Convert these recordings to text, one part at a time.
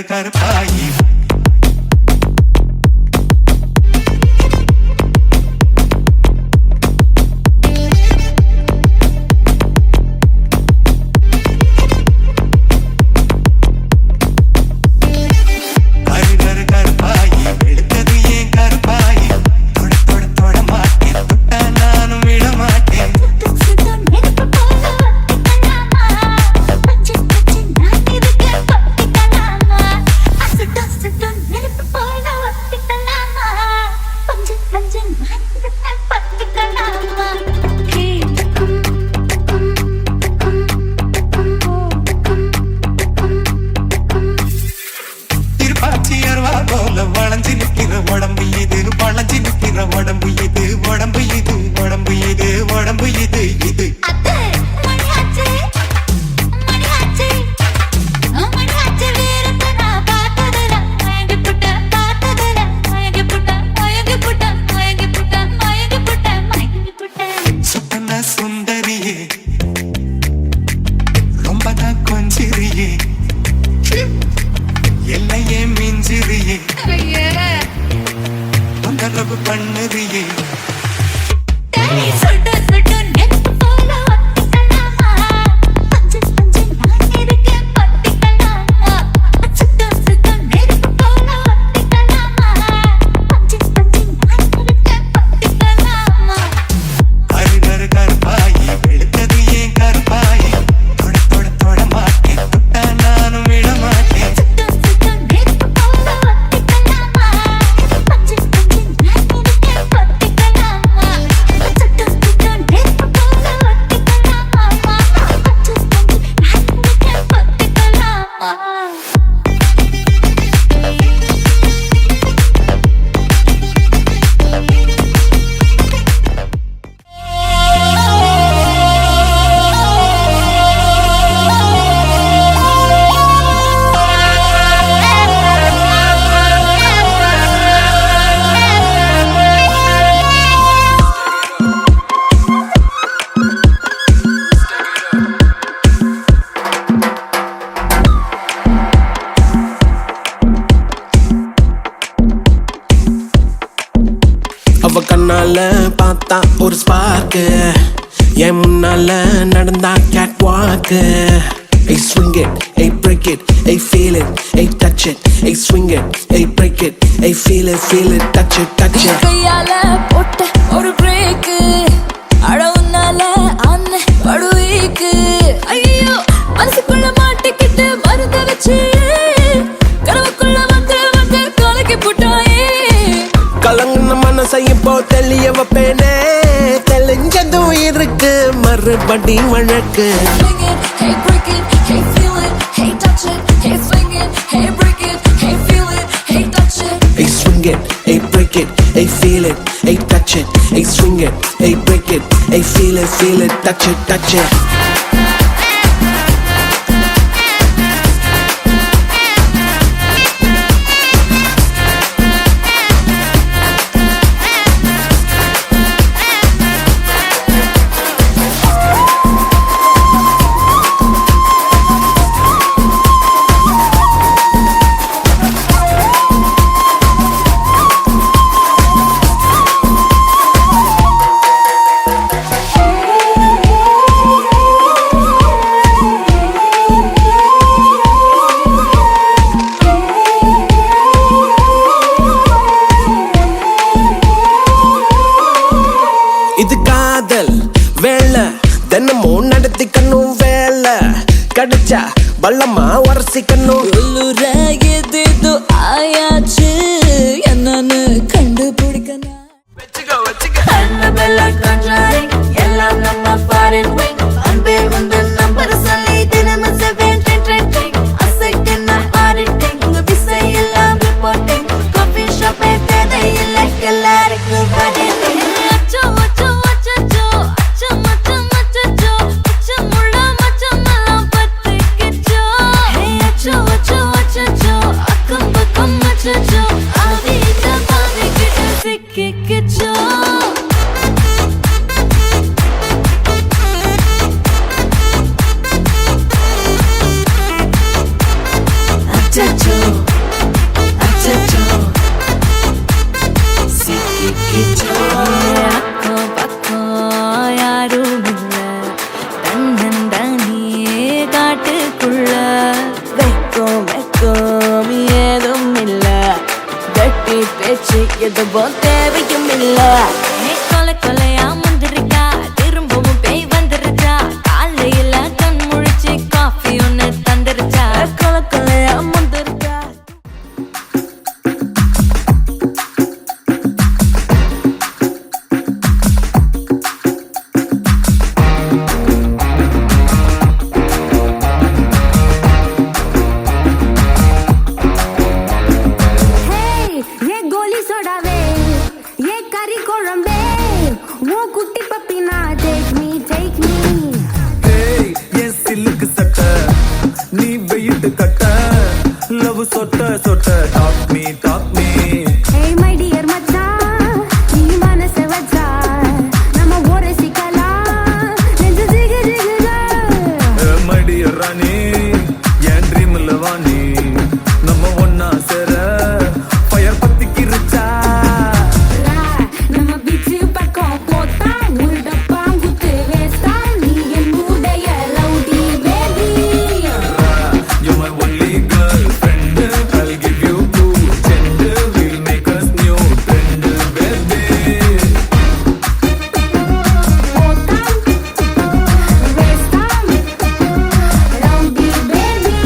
கருப்பாயி என்னையே மிஞ்சிரியே தொந்தரவு பண்ணுறியே அவ கண்ணால பார்த்தா ஒரு ஸ்பார்க்கு என் முன்னால நடந்தா கேட் வாக்கு Hey swing it, hey break it, hey feel it, hey touch it, hey swing it, hey break it, hey feel it, touch it, touch it. கையால போட்ட ஒரு பிரேக் அட உன்னால அன்ன படுவீக்கு ஐயோ மனசுக்குள்ள மாட்டிக்கிட்டு மருந்த வச்சு கனவுக்குள்ள வந்து கலக்கி போட்டாயே கலங்குன மனசை இப்போ தெளிய வைப்பேனே தெளிஞ்சதும் இருக்கு மறுபடி வழக்கு Hey break it, hey feel it, hey touch it, hey swing it, hey break it, hey feel it, hey touch it. Hey swing it, hey break it, hey feel it, hey touch it, hey swing it, hey break it, hey feel it, touch it, touch it. இது காதல் வேலை தினமும் நடத்திக்கணும் வேலை கிடைச்சா பள்ளமா உரசிக்கணும் உள்ளுராயதேதோ ஆயாச்சு என்னன்னு கண்டுபிடிக்கணும் எல்லாம் நம்ம ஃபாரின் அன்பே வந்து நம்பர் சொல்லி தினமும் 7 அசைக்கன்னா ஆடிட்டிங் உங்க பிசை எல்லாம் ரிப்போர்ட்டிங் காஃபி ஷாப்பே தேவையில்லை எல்லாருக்கும் படிங்க அச்சோ அச்சோ அச்சோ உன் குட்டி பப்பினா take me ஏய் என் சில்லுக்கு சட்ட நீ வெயிட்டு கட்ட லவ் சொட்ட சொட்ட top me hey my dear மச்சான் நீ மனச வச்சா நம்ம ஒரு சிக்கலாம் நெஞ்சு ஜிகு ஜிகுதா மடிய ராணி என் ட்ரீம்ல வாணி நம்ம ஒன்னா சேர ஃபயர் பத்திக்கிருச்சா நம்ம பீச் பக்கம் போட்டா உள்டப்பா குத்து வேஸ்டா நீ என் மூடைய rowdy baby You're my only girlfriend. I'll give you 2 gender. We'll make us new trend, baby. போட்டா வேஸ்டா rowdy baby rowdy baby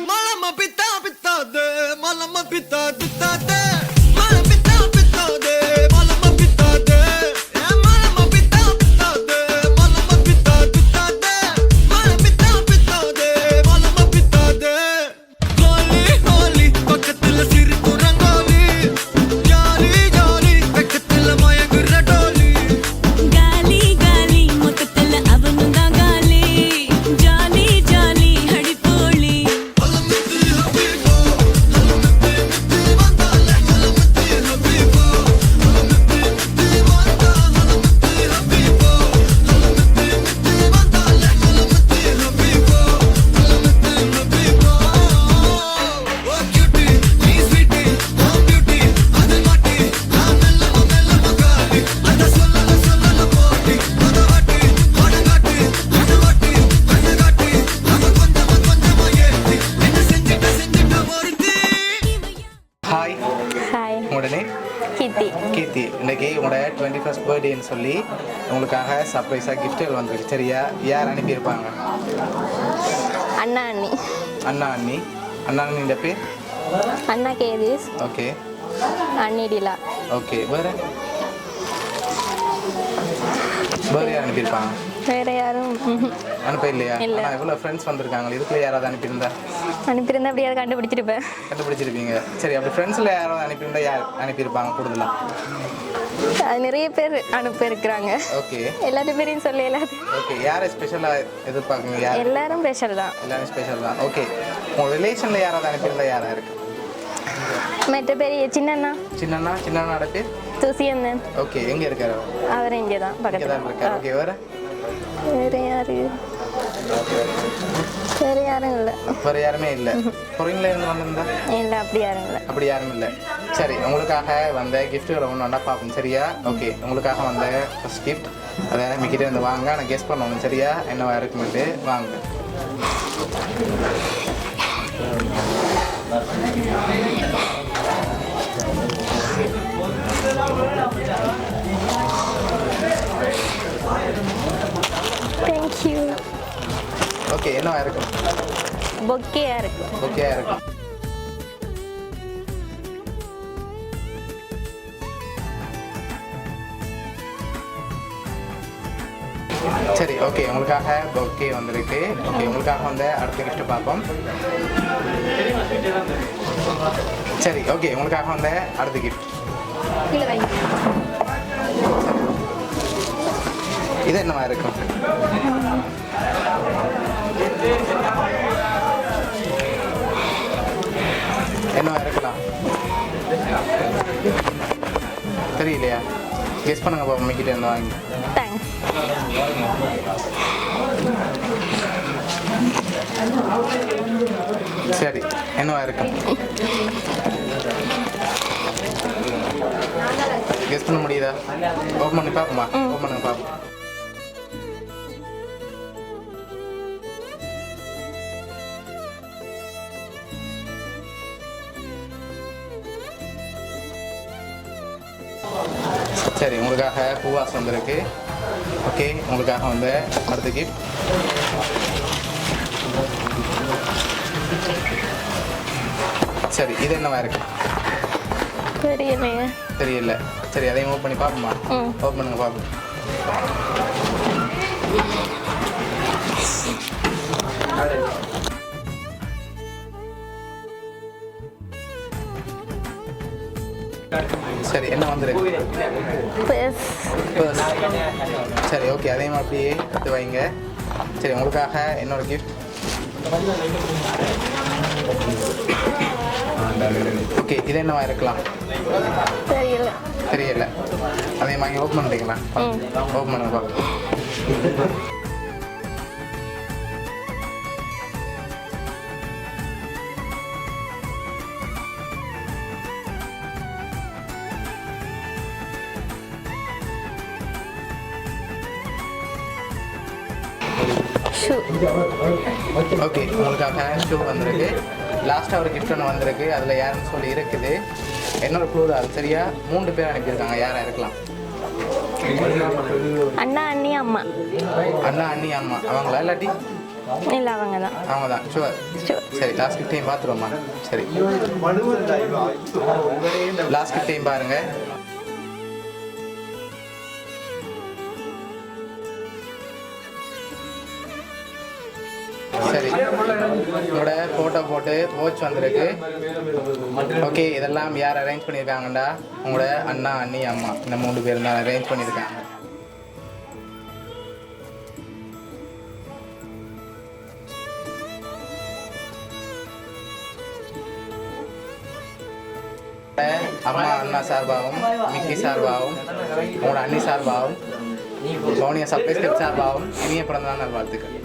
Malama pita pita de, malama pita pita de, malama pita pita de, malama pita de, malama pita pita de, malama pita pita de, malama pita pita de, malama pita de. Holi holi, பக்கத்துல சிரிப்பு rangoli, jolly jolly, பக்கத்துல மயங்குற டோலி. காலி காலி மொத்தத்துல அவனும் தான் காலி jolly jolly அடிப்போலி அலமத்தி ஹபீபோ, அலமத்தி மித்தி வந்தாலே, அலமத்தி ஹபீபோ, அலமத்தி மித்தி வந்தா, அலமத்தி ஹபீபோ, அலமத்தி மித்தி வந்தாலே, அலமத்தி ஹபீபோ, அலமத்தி ஹபீபோ. ஓ கியூட்டி, நீ ஸ்வீட்டி, ஓ பியூட்டி, அது மாட்டி, நான் மெல்லமா மெல்லமா காலி, அத சொல்லல சொல்லல போட்டி, அத வாட்டி, அடங்காட்டி, அது வாட்டி, அது காட்டி, அத கொஞ்சமா கொஞ்சமா ஏத்தி, என்ன செஞ்சிட்ட ஒருத்தி. ஹாய் ஹாய் உங்களோட நேம் கீர்த்தி கீர்த்தி. இன்னைக்கு உங்களோட 21st பர்த்டேன்னு சொல்லி உங்களுக்காக சர்ப்ரைஸாக கிஃப்ட்டுகள் வந்திருக்கு. சரியா? யார் அனுப்பியிருப்பாங்க? அண்ணா அண்ணி அண்ணா அண்ணி. அண்ணா அண்ணின்ற பேர்? அண்ணா கேதிஸ் ஓகே அண்ணி டிலா ஓகே. வேறு வேறு யார் அனுப்பியிருப்பாங்க? வேற யாரும் அனுப்ப இல்லையா? இல்ல. ஆனால் எவ்வளோ ஃப்ரெண்ட்ஸ் வந்திருக்காங்க, இதுக்குள்ள யாராவது அனுப்பியிருந்தா அனுப்பியிருந்தா அப்படியாவது கண்டுபிடிச்சிருப்பேன். கண்டுபிடிச்சிருப்பீங்க. சரி, அப்படி ஃப்ரெண்ட்ஸில் யாராவது அனுப்பியிருந்தா யார் அனுப்பியிருப்பாங்க கூடுதலாக? அது நிறைய பேர் அனுப்பியிருக்கிறாங்க. ஓகே எல்லாரும் பேரையும் சொல்ல இயலாது. ஓகே. யாரை ஸ்பெஷலாக எதிர்பார்க்குங்க? யார்? எல்லாரும் ஸ்பெஷல் தான். எல்லாரும் ஸ்பெஷல் தான். ஓகே. உங்கள் ரிலேஷனில் யாராவது அனுப்பியிருந்தா யாராக இருக்கு? மற்ற பெரிய சின்னண்ணா சின்னண்ணாட பேர்? துசியந்தன் ஓகே. எங்கே இருக்காரு? அவர் இங்கே தான் இங்கே தான் இருக்காரு. பக்கத்தில். ஓகே. வேறு வேற யாரு வேற யாரும் இல்லை. வேறு யாருமே இல்லை. பொறிங்கள இருந்து வந்திருந்தா? இல்லை அப்படி யாரும் இல்லை. அப்படி யாரும் இல்லை. சரி, உங்களுக்காக வந்த கிஃப்ட்டுகளை ஒன்று ஒன்றா பார்ப்போம். சரியா? ஓகே. உங்களுக்காக வந்த ஃபஸ்ட் கிஃப்ட் அதை மிக்கிட்டே இருந்து வாங்க. நான் கெஸ் பண்ணணும். சரியா? என்னவா இருக்குமெண்டு வாங்க. தேங்க்யூ. ஓகே. என்னவா இருக்கும்? பொக்கேயாக இருக்கு. ஓகேயா இருக்கும். சரி, ஓகே. உங்களுக்காக பொக்கே வந்திருக்கு. ஓகே. உங்களுக்காக வந்து அடுத்த கிஃப்ட் பார்ப்போம். சரி, ஓகே. உங்களுக்காக வந்து அடுத்த கிஃப்ட் இது என்னவா இருக்கும்? என்னவா இருக்கலாம்? தெரியலையா? கெஸ் பண்ணுங்க பாப்பா. மம்மிக்கிட்ட இருந்து வாங்கி. தேங்க்ஸ். சரி, என்னவா இருக்கும்? கெஸ் பண்ண முடியுதா? ஓப்பன் பண்ணி பார்ப்போமா? ஓப்பன் பண்ணுங்க பார்ப்போம். சரி, உங்களுக்காக பூவாஸ் வந்திருக்கு. ஓகே, உங்களுக்காக வந்து அடுத்த கிஃப்ட். சரி, இது என்னவா இருக்கு? தெரியலையே. தெரியல. சரி, அதையும் ஓப்பன் பண்ணி பார்ப்போமா? ஓப்பன் பண்ணுங்க பார்ப்போம். சரி, என்ன வந்துருக்கு? பர்ஸ். பர்ஸ். சரி, ஓகே, அதையும் அப்படியே எடுத்து வைங்க. சரி, உங்களுக்காக இன்னொரு கிஃப்ட். ஓகே, இது என்னவா இருக்கலாம்? தெரியல. தெரியல. அதையும் வாங்கி ஓப்பன் பண்ணுறீங்களா? ஓப்பன் பண்ணுங்க பார்ப்போம். ஷூ. ஓகே, உங்களுக்காக ஷூ வந்திருக்கு. லாஸ்ட்டாக ஒரு கிஃப்ட் ஒன்று வந்திருக்கு. அதில் யாருன்னு சொல்லி இருக்குது. என்னோட க்ளூ தான் அது. சரியா? 3 பேர் அனுப்பியிருக்காங்க. யாராக இருக்கலாம்? அண்ணா, அண்ணி, அம்மா. அண்ணா, அண்ணி, அம்மா. அவங்களா இல்லாட்டி? இல்லை, அவங்க தான். அவங்க தான். ஷுவர். சரி, லாஸ்ட் கிஃப்டையும் பார்த்துருவோம்மா. சரி, லாஸ்ட் கிஃப்டையும் பாருங்கள். சரி, உங்களோட ஃபோட்டோ போட்டு வாட்ச் வந்திருக்கு. ஓகே, இதெல்லாம் யார் அரேஞ்ச் பண்ணியிருக்காங்கண்டா? உங்களோட அண்ணா, அண்ணி, அம்மா. இந்த 3 பேர் தான் அரேஞ்ச் பண்ணியிருக்காங்க. அம்மா அண்ணா சார்பாகவும், மிக்கி சார்பாகவும், உங்களோட அண்ணி சார்பாகவும், பவுனியா சர்ப்ரைஸ் கிஃப்ட் சார்பாகவும் இனிய பிறந்தநாள் நல்வாழ்த்துக்கள்.